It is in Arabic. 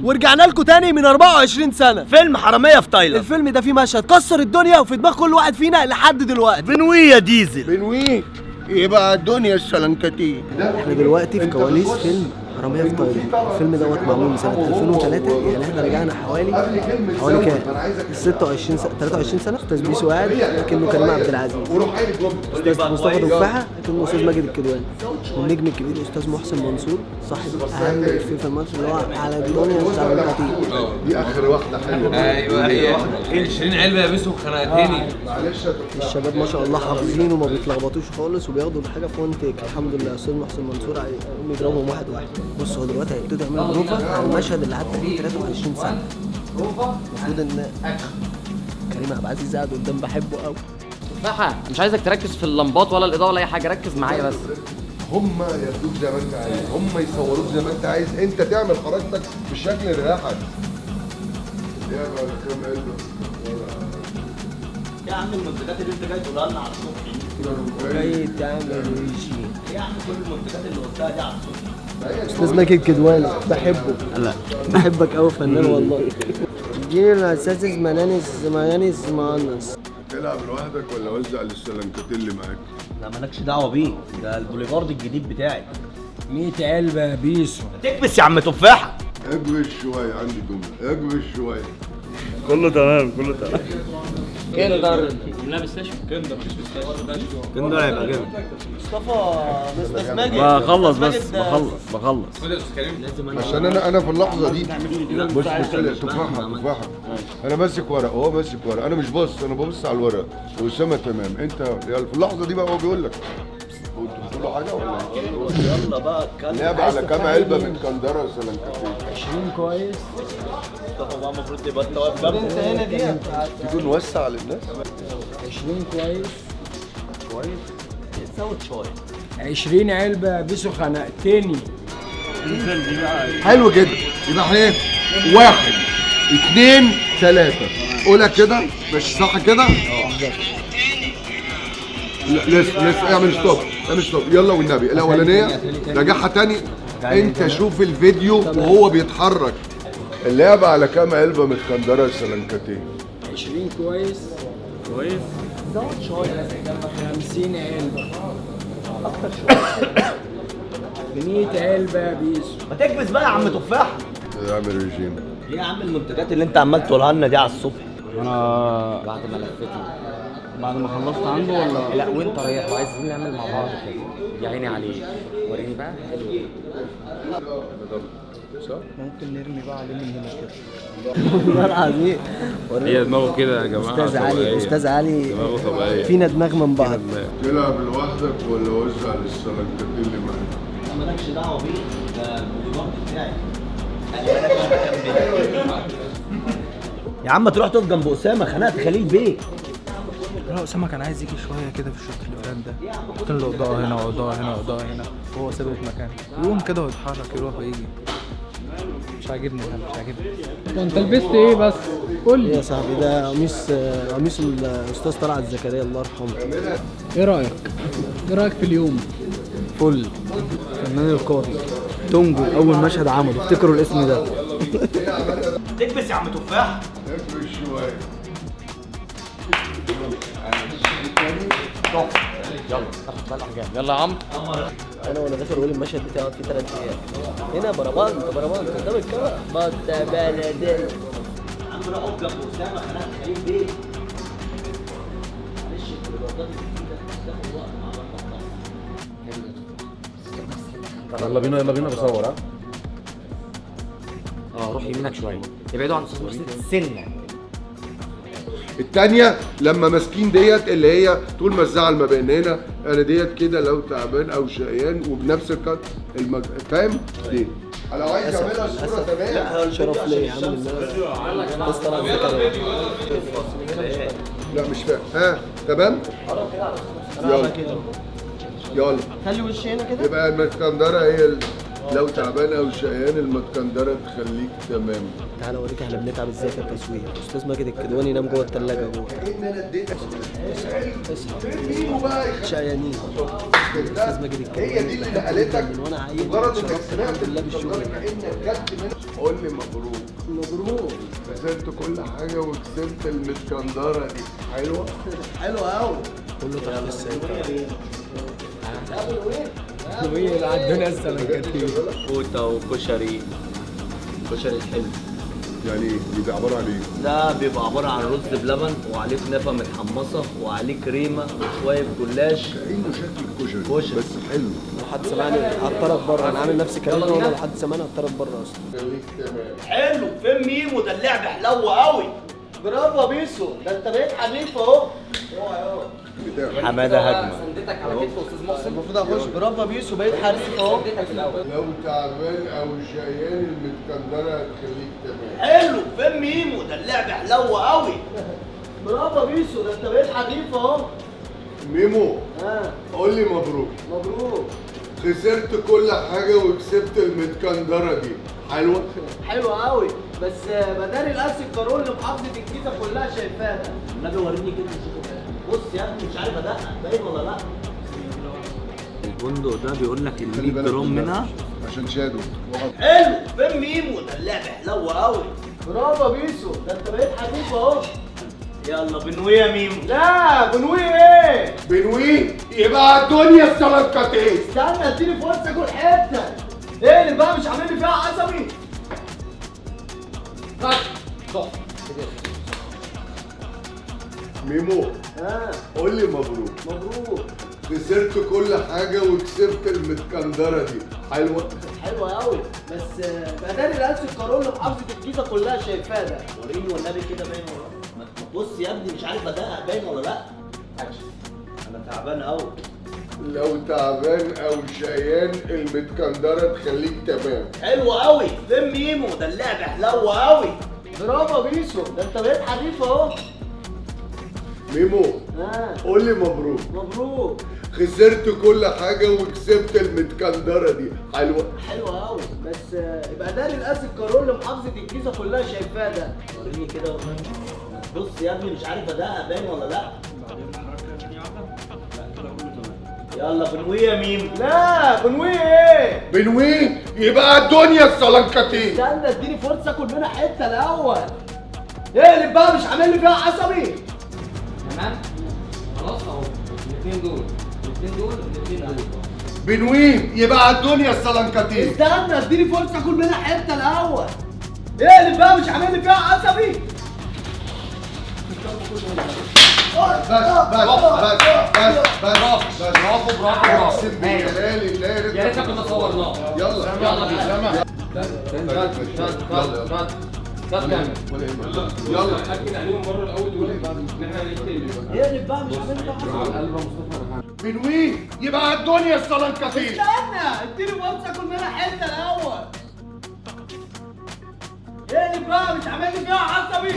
ورجعنا لكم تاني من 24 سنة. فيلم حرامية في تايلاند. الفيلم ده فيه مشهد كسر الدنيا وفي دماغ كل واحد فينا لحد دلوقتي. بنوية ديزل. بنويه ايه بقى الدنيا السلنكتين. احنا دلوقتي في كواليس فيلم حرامية في تايلاند. الفيلم دوت معمول من سنة 2003، يعني احنا رجعنا حوالي كام؟ 26 سنة 23 سنة. استاذ بيسو قاعد لكنه كريم عبد العزيز، استاذ مصطفى تفاحة لكنه استاذ ماجد الكدواني، والنجم الكبير استاذ محسن منصور صاحب اهم افيه في الماتش اللي هو على الدنيا والسلنكتين. دي اخر واحده حلوه. ايوه هي 20 علبه يلبسوا خناقتين. الشباب ما شاء الله حافظين وما بيتلخبطوش خالص وبياخدوا الحاجه في وان تيك. الحمد لله استاذ محسن منصور هيقوم يضربهم واحد واحد. بص هو دلوقتي هيبتدوا يعملوا بروفا على المشهد اللي قعدت فيه 23 سنه. المفروض ان كريم عبد العزيز قاعد قدام بحبه قوي. تفاحة مش عايزك تركز في اللمبات ولا الاضاءه ولا اي حاجه، ركز معايا بس. هم ياخدوك زي ما انت عايز، هم يصوروك زي ما انت عايز، انت تعمل حركتك بالشكل اللي يريحك. يا بقى كام علبه يا عم المنتجات اللي انت جاي تقولها لنا على الصبح جاي تعمل ريجيم. يا عم كل المنتجات اللي قلتها دي على الصبح. استاذ ماجد الكدواني بحبه. لا بحبك قوي فنان والله. اديني الاساس مانيس مانس. تلعب لوحدك ولا وزع للسلنكتين اللي معاك؟ لا مالكش دعوه بيه، ده البوليفارد الجديد بتاعي. 100 علبه يا بيسو. تكبس يا عم تفاحه. اجبش شويه، عندي جمله اجبش شويه. كله تمام كله تمام. كندر كندر هيبقى جامد. مصطفى ماجد بخلص بخلص. عشان انا في اللحظه دي بص تفاحه انا ماسك ورق، هو ماسك ورق، انا مش بص، انا ببص على الورق واسامه تمام. انت في اللحظه دي بقى هو بيقول لك انتوا بتقولوا حاجه ولا يلا بقى اتكلم. لعب على كام علبه من كندره وسلنكتين. 20 كويس. مصطفى بقى المفروض تبقى انت واقف جنبه. انت هنا دي تيجوا نوسع للناس. 20 كويس. زود شويه. 20 علبه يا بيسو خنقتني. حلو جدا. يبقى احنا ايه؟ 1 2 3 قولها كده مش صح كده؟ لسه اعمل ستوب يلا والنبي. الاولانيه راجعها تاني. انت شوف الفيديو وهو بيتحرك. اللعبه على كام علبه متكندره السلنكتين؟ 20 كويس زود شويه. 50 علبه اكتر شويه. 100 علبه يا بيسو. ما تكبس بقى يا عم تفاحه. اعمل ريجيم. ايه يا عم المنتجات اللي انت عمال تقولها لنا دي على الصبح؟ انا بعد ما لفيته بعد ما خلصت عنده ولا لا وانت رايح وعايزين نعمل مع بعض كده. يا عيني عليك وريني بقى. حلو ممكن نرمي بقى عليه من هنا كده. والله العظيم هي دماغه كده يا جماعه. استاذ علي دماغه طبيعيه. فينا دماغ من بعض. تلعب لوحدك ولا وزع للسلنكتين اللي معاك؟ مالكش دعوه بيه، ده البوليفارد بتاعي. انا جنبي. يا عم تروح تقف جنب اسامه، خنقت خليل بيه. لا اسامه كان عايز يجي شويه كده في الشوط اللي فات ده. قلت له اضاءه هنا واضاءه هنا واضاءه هنا، وهو ثابت مكانه يقوم كده ويتحرك يروح ويجي. مش عاجبني ده، مش عاجبني. انت لبست ايه بس؟ قول يا صاحبي ده قميص الاستاذ طلعت زكريا الله يرحمه. ايه رايك؟ ايه رايك في اليوم؟ فل فنان القاضي تونجو. اول مشهد عمله افتكروا الاسم ده. تكبس يا عم تفاحه. اجبش شويه. يلا اخد بالك يلا يا عم. انا وانا داخل اقول المشهد بتاعي اقعد فيه 3 ايام. هنا بربنت قدام الكاميرا بط بلدي. عم روح اقف جنب اسامه، خنقت خليل بيه. معلش البوليفاردات الجديده بتاخد وقت مع يلا بينا بصور. روح يمينك شويه، ابعدوا عن استاذ محسن سنه. التانية لما ماسكين ديت اللي هي طول ما الزعل ما بين هنا انا ديت كده لو تعبان او شقيان وبنفس الكت فاهم دي. انا عايز اعملها الصوره تمام. لا شرف ليا يا عم بس طلعت زكريا. لا مش فاهم. ها تمام يلا خلي وشي هنا كده. يبقى المتكندره هي لو تعبان او شقيان المتكندره تخليك تمام. تعالى اوريك احنا بنتعب ازاي في التصوير. استاذ ماجد الكدواني نام جوه الثلاجه جوه. شقيانين. استاذ ماجد الكدواني هي دي اللي نقلتك من وانا عيل. مجرد انك سمعت بالله بالشغل. قول لي مبروك. مبروك. خسرت كل حاجه وكسبت المسكندره دي. حلوه. حلوة قوي. كله تحت السيطرة. وهي اللي عندنا السلنكتين. فوطه وكشري. كشري الحلو يعني ايه؟ بيبقى عباره عن ايه؟ ده بيبقى عباره عن رز بلبن وعليه كنافه متحمصه وعليه كريمه وشويه جلاش. كأنه شكل كشري كشري. بس حلو. لو حد سمعني هضطرب بره، انا عامل نفسي كريم وانا لو حد سمعني هضطرب بره اصلا. خليك تمام. حلو فين ميمو ده اللعب حلو قوي. برافو يا بيسو، ده انت بقيت حريف اهو. بتاع. حماده هجمه. سندتك على كتف استاذ محسن. المفروض اخش. برافو يا بيسو، بقيت حريف اهو. سندتك الاول. لو تعبان او شقيان المسكندره هتخليك تمام. حلو فين ميمو ده اللعب حلو قوي. برافو يا بيسو، ده انت بقيت حريف اهو. ميمو ها قول لي مبروك. مبروك. خسرت كل حاجه وكسبت المسكندره دي. حلوه. حلوة قوي، بس مداري القاس القارون لمحافظة الجيزة كلها شايفاها. النبي وريني كده نشوفه. بص يا ابني مش عارف ادقق باين ولا لا. البندق ده بيقول لك ال 100 جرام منها. عشان شادو. حلو فين ميمو ده اللعب حلو قوي. برافو يا بيسو، ده انت بقيت حريف اهو. يلا بنوي يا ميمو. لا بنوي ايه؟ بنوي يبقى الدنيا السلنكتين. استنى اديني فرصة اكل حتة. ايه اللي بقى مش عامل لي فيها عصبي؟ ميمو ها قول لي مبروك. مبروك. خسرت كل حاجه وكسبت المسكندره دي. حلوه. حلوة قوي، بس مداري القاس القارون لمحافظة الجيزة كلها شايفاها ده. وريني والنبي كده باين ولا لا. بص يا ابني مش عارف ادقق باين ولا لا. انا تعبان قوي. لو تعبان او شقيان المسكندره تخليك تمام. حلو قوي فين ميمو ده اللعب حلو قوي. برافو يا بيسو، ده انت بقيت حريف اهو. ميمو ها قول لي مبروك. مبروك. خسرت كل حاجه وكسبت المسكندره دي. حلوه. حلوة قوي، بس يبقى داري القاس القارون لمحافظة الجيزة كلها شايفاها ده. وريني كده والنبي. بص يا ابني مش عارف ادقق باين ولا لا. يلا بنوي يا ميمو. لا بنوي ايه؟ بنوي يبقى الدنيا السلنكتين. استنى اديني فرصة اكل منها حتة الأول. اقلب بقى مش عامل لي فيها عصبي. تمام؟ خلاص اهو. الاثنين دول. الاثنين دول. بنوي يبقى الدنيا السلنكتين. استنى اديني فرصة اكل منها حتة الأول. اقلب بقى مش عامل لي فيها عصبي. بس برافو اقسم بالله يا ريتنا كنا صورناه. يلا يلا بينا. يلا اكد عليهم مره الاول ولا بعد ان احنا نقتل. اقلب بقى مش عامل لي فيها عصبي. بنوي يبقى الدنيا السلنكتين. استنى اديني فرصة اكل منها حتة الأول. اقلب بقى مش عامل لي فيها عصبي.